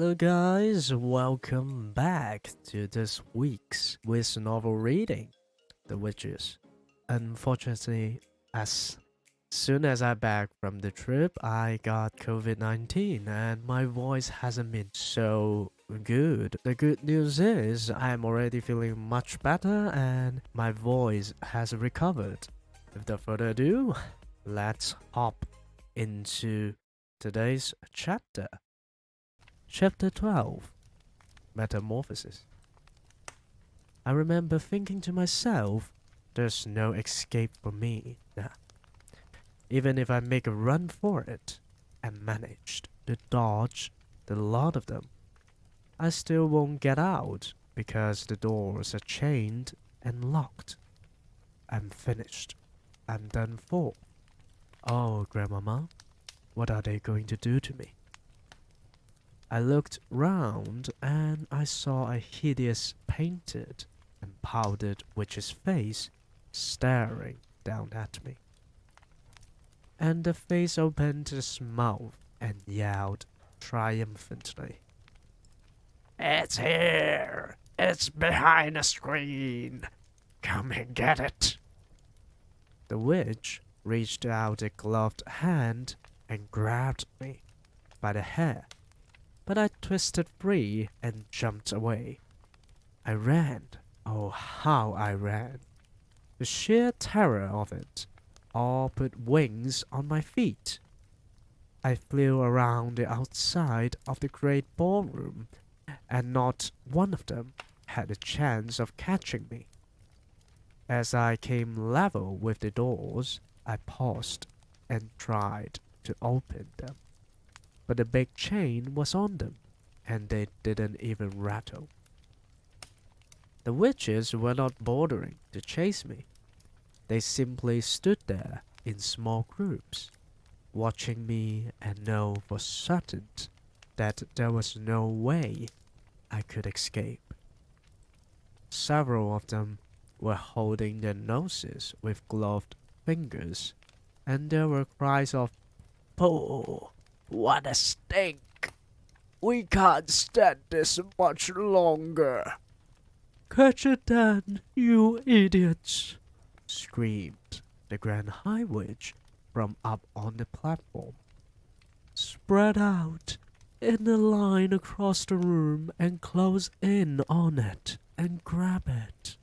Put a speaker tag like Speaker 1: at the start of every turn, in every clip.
Speaker 1: Hello guys, welcome back to this week's Wiz novel reading, The Witches. Unfortunately, as soon as I back from the trip, I got COVID-19 and my voice hasn't been so good. The good news is I'm already feeling much better and my voice has recovered. Without further ado, let's hop into today's chapter. Chapter 12 Metamorphosis. I remember thinking to myself, there's no escape for me now. Even if I make a run for it and managed to dodge the lot of them, I still won't get out because the doors are chained and locked. I'm finished. I'm done for. Oh, Grandmama, what are they going to do to me? I looked round and I saw a hideous painted and powdered witch's face staring down at me. And the face opened its mouth and yelled triumphantly. It's here! It's behind the screen! Come and get it! The witch reached out a gloved hand and grabbed me by the hair. But I twisted free and jumped away. I ran. Oh, how I ran. The sheer terror of it all put wings on my feet. I flew around the outside of the great ballroom, and not one of them had a chance of catching me. As I came level with the doors, I paused and tried to open them. But the big chain was on them, and they didn't even rattle. The witches were not bothering to chase me. They simply stood there in small groups, watching me and know for certain that there was no way I could escape. Several of them were holding their noses with gloved fingers, and there were cries of, "Pooh! What a stink! We can't stand this much longer!" "Catch it then, you idiots!" screamed the Grand High Witch from up on the platform. "Spread out in a line across the room and close in on it and grab it.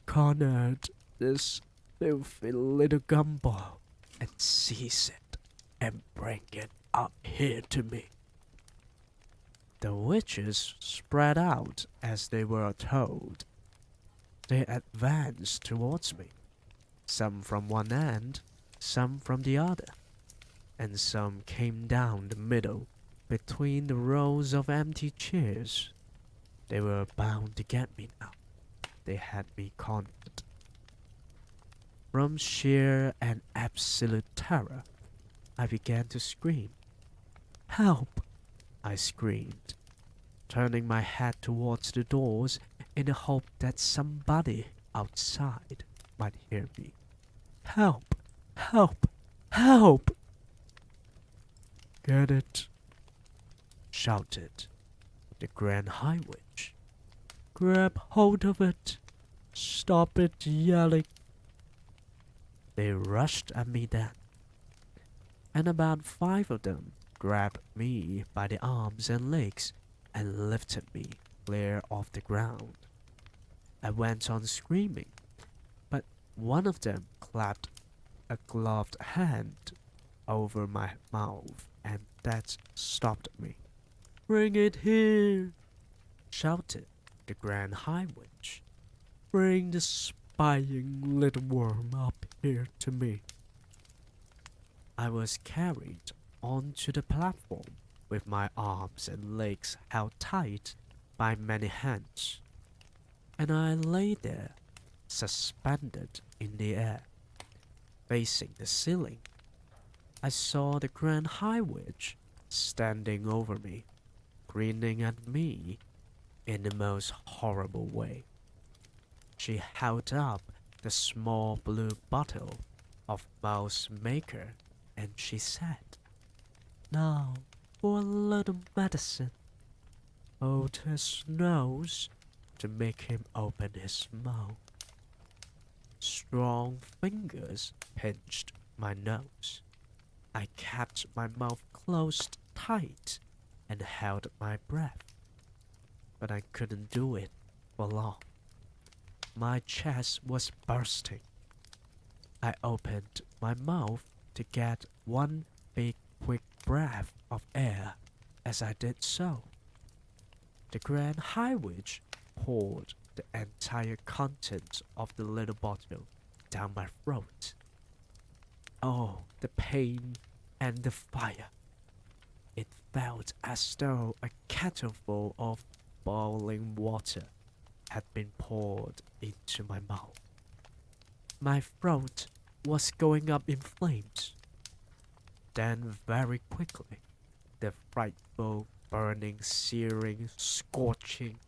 Speaker 1: Corner this filthy little gumball and seize it and bring it up here to me." The witches spread out as they were told. They advanced towards me, some from one end, some from the other, and some came down the middle between the rows of empty chairs. They were bound to get me now. They had me cornered. From sheer and absolute terror, I began to scream. "Help!" I screamed, turning my head towards the doors in the hope that somebody outside might hear me. "Help! Help! Help!" "Get it!" shouted the Grand High Witch. "Grab hold of it! Stop it yelling!" They rushed at me then, and about 5 of them grabbed me by the arms and legs and lifted me clear off the ground. I went on screaming, but one of them clapped a gloved hand over my mouth, and that stopped me. "Bring it here!" shouted the Grand High Witch. "Bring the spying little worm up here to me." I was carried onto the platform with my arms and legs held tight by many hands, and I lay there, suspended in the air, facing the ceiling. I saw the Grand High Witch standing over me, grinning at me in the most horrible way. She held up the small blue bottle of mouse maker, and she said, "Now for a little medicine. pulled his nose to make him open his mouth. Strong fingers pinched my nose. I kept my mouth closed tight and held my breath, but I couldn't do it for long. My chest was bursting. I opened my mouth to get one big quick breath of air as I did so. The Grand High Witch poured the entire contents of the little bottle down my throat. Oh, the pain and the fire. It felt as though a kettleful of boiling water had been poured into my mouth. My throat was going up in flames. Then very quickly, the frightful, burning, searing, scorching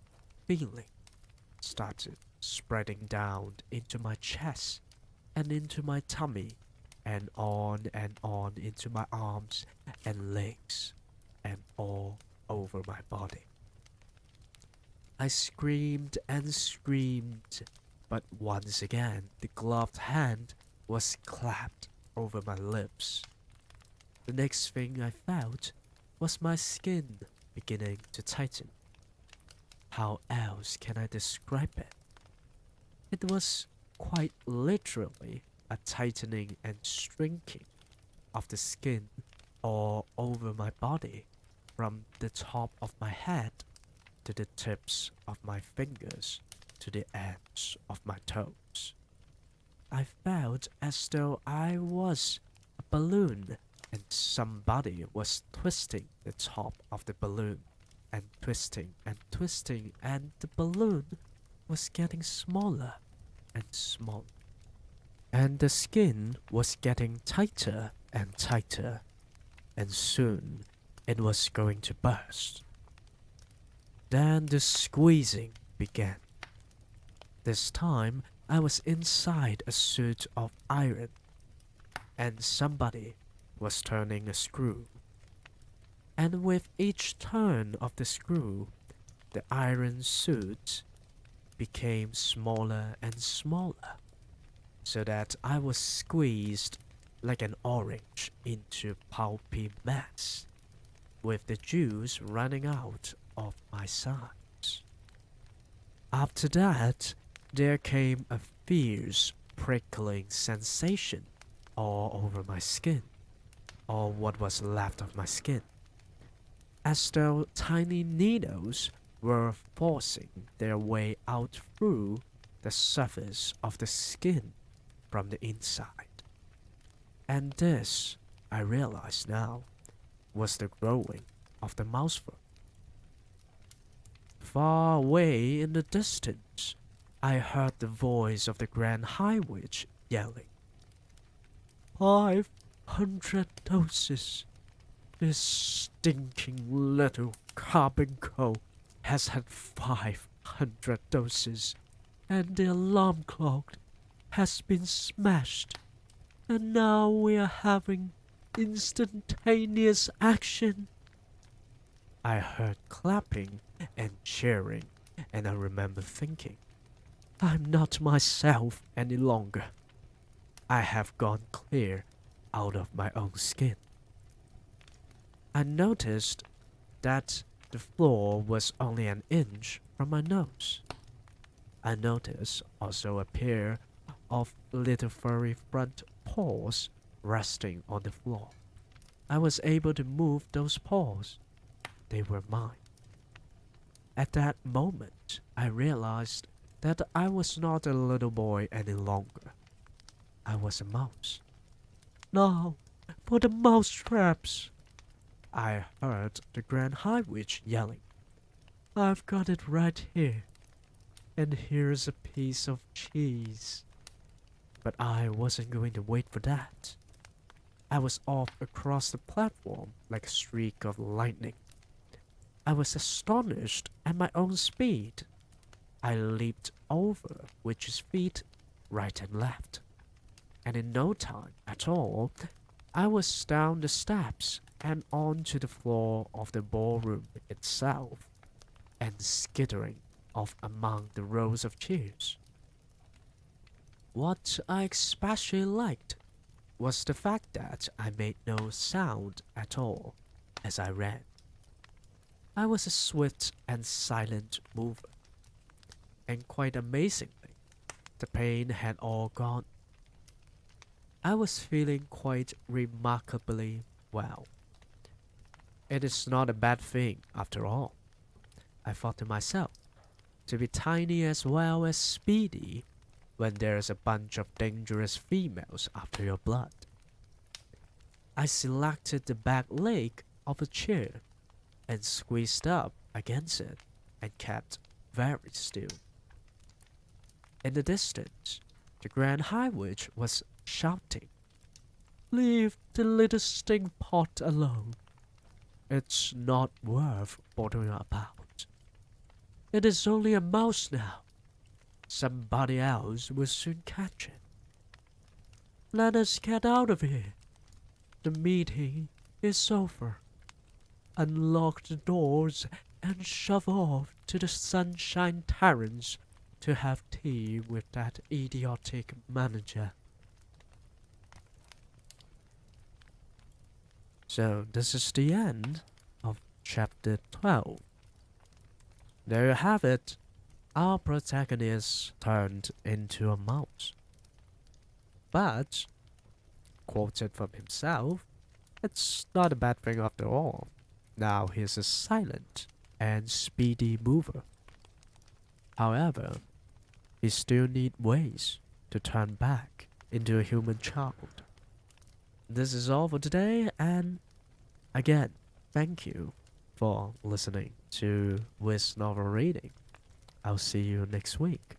Speaker 1: feeling started spreading down into my chest and into my tummy and on into my arms and legs and all over my body. I screamed and screamed, but once again the gloved hand was clapped over my lips. The next thing I felt was my skin beginning to tighten. How else can I describe it? It was quite literally a tightening and shrinking of the skin all over my body, from the top of my head to the tips of my fingers to the ends of my toes. I felt as though I was a balloon and somebody was twisting the top of the balloon and twisting and twisting, and the balloon was getting smaller and smaller. And the skin was getting tighter and tighter, and soon it was going to burst. Then the squeezing began. This time I was inside a suit of iron, and somebody was turning a screw. And with each turn of the screw, the iron suit became smaller and smaller, so that I was squeezed like an orange into pulpy mess, with the juice running out of my sides. After that, there came a fierce, prickling sensation all over my skin, or what was left of my skin, as though tiny needles were forcing their way out through the surface of the skin from the inside. And this, I realize now, was the growing of the mousefoot. Far away in the distance, I heard the voice of the Grand High Witch yelling, 500 doses! This stinking little carbon coal has had 500 doses, and the alarm clock has been smashed, and now we are having instantaneous action. I heard clapping and cheering, and I remember thinking, I'm not myself any longer. I have gone clear out of my own skin. I noticed that the floor was only an inch from my nose. I noticed also a pair of little furry front paws resting on the floor. I was able to move those paws. They were mine. At that moment, I realized that I was not a little boy any longer. I was a mouse. Now, for the mouse traps! I heard the Grand High Witch yelling. I've got it right here. And here's a piece of cheese. But I wasn't going to wait for that. I was off across the platform like a streak of lightning. I was astonished at my own speed. I leaped over Witch's feet right and left. And in no time at all, I was down the steps and onto the floor of the ballroom itself. and skittering off among the rows of chairs. What I especially liked was the fact that I made no sound at all as I ran. I was a swift and silent mover, and quite amazingly, the pain had all gone. I was feeling quite remarkably well. It is not a bad thing after all, I thought to myself, to be tiny as well as speedy when there's a bunch of dangerous females after your blood. I selected the back leg of a chair and squeezed up against it and kept very still. In the distance, the Grand High Witch was shouting, "Leave the little stink pot alone. It's not worth bothering about. It is only a mouse now. Somebody else will soon catch it. Let us get out of here. The meeting is over. Unlock the doors and shove off to the Sunshine Terrace to have tea with that idiotic manager." So this is the end of chapter 12. There you have it. Our protagonist turned into a mouse. But, quoted from himself, it's not a bad thing after all. Now he's a silent and speedy mover. However, he still needs ways to turn back into a human child. This is all for today, and again, thank you for listening to Wiz Novel Reading. I'll see you next week.